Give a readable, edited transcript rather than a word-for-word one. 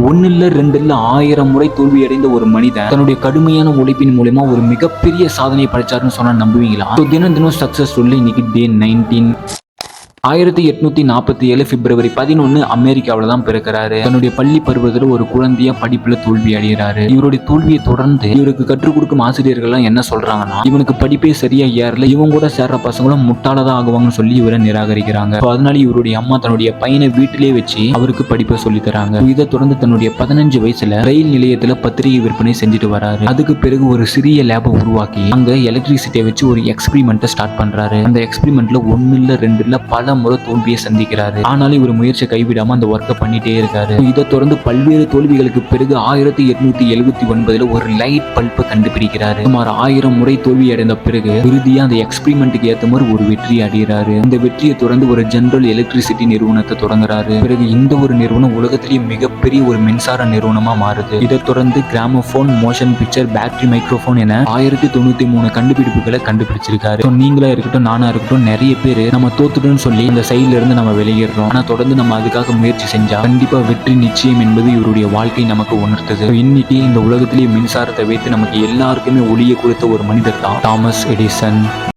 ஒன்னு இல்ல 2 இல்ல 1000 முறை தோல்வி அடைந்த ஒரு மனிதன் தன்னுடைய கடுமையான உழைப்பின் மூலமா ஒரு மிகப்பெரிய சாதனை படைச்சாருன்னு சொன்னா நம்புவீங்களா? தினம் தினம் சக்சஸ் சொல்லி இன்னைக்கு டே 19. 1847 பிப்ரவரி 11 அமெரிக்காவில தான் பிறக்கிறாரு. தன்னுடைய பள்ளி பருவத்தில் ஒரு குழந்தையா படிப்புல தோல்வி அடைகிறாரு. இவருடைய தோல்வியை தொடர்ந்து இவருக்கு கற்றுக் கொடுக்கும் ஆசிரியர்கள் என்ன சொல்றாங்கன்னா, இவனுக்கு படிப்பே சரியா ஏறல, இவங்க கூட சேர்ற பசங்களும் முட்டாளதான் ஆகுவாங்கன்னு சொல்லி இவரை நிராகரிக்கிறாங்க. அதனால இவருடைய அம்மா தன்னுடைய பையனை வீட்டிலே வச்சு அவருக்கு படிப்பை சொல்லி தராங்க. இதை தொடர்ந்து தன்னுடைய 15 வயசுல ரயில் நிலையத்துல பத்திரிகை விற்பனை செஞ்சுட்டு வராரு. அதுக்கு பிறகு ஒரு சிறிய லேபை உருவாக்கி அங்க எலக்ட்ரிசிட்டியை வச்சு ஒரு எக்ஸ்பெரிமெண்ட்டை ஸ்டார்ட் பண்றாரு. அந்த எக்ஸ்பெரிமெண்ட்ல 1 இல்ல 2 இல்ல பல முறை தோல்வியை சந்திக்கிறாரு. ஆனாலும் இவர் முயற்சியை கைவிடாம அந்த ஒர்க்கை பண்ணிட்டே இருக்காரு. இதை தொடர்ந்து பல்வேறு தோல்விகளுக்கு பிறகு 1879 ஒரு லைட் பல்பை கண்டுபிடிக்கிறாரு. சுமார் 1000 முறை தோல்வி அடைந்த பிறகு இறுதியா அந்த எக்ஸ்பெரிமெண்ட்டுக்கு ஏற்ற மாதிரி ஒரு வெற்றி அடைகிறாரு. இந்த வெற்றியை தொடர்ந்து ஒரு ஜெனரல் எலக்ட்ரிசிட்டி நிறுவனத்தை தொடங்குறாரு. பிறகு இந்த ஒரு நிறுவனம் உலகத்திலேயே மிகப்பெரிய ஒரு மின்சார நிறுவனமா மாறுது. இதை தொடர்ந்து கிராமோபோன், மோஷன் பிக்சர், பேட்டரி மைக்ரோபோன் என 1093 கண்டுபிடிப்புகளை கண்டுபிடிச்சிருக்காரு. நீங்களா இருக்கட்டும், நானா இருக்கட்டும், நிறைய பேர் நம்ம தோத்துட்டோம்னு சொல்லி அந்த சைட்ல இருந்து நம்ம வெளியேறோம். ஆனா தொடர்ந்து நம்ம அதுக்காக முயற்சி செஞ்சா கண்டிப்பா வெற்றி நிச்சயம் என்பது இவருடைய வாழ்க்கை நமக்கு உணர்த்தது. இன்னைக்கு இந்த உலகத்திலேயே மின்சாரத்தை வைத்து நமக்கு எல்லாருக்குமே ஒளியை கொடுத்த ஒரு மனிதர் தான் தாமஸ் எடிசன்.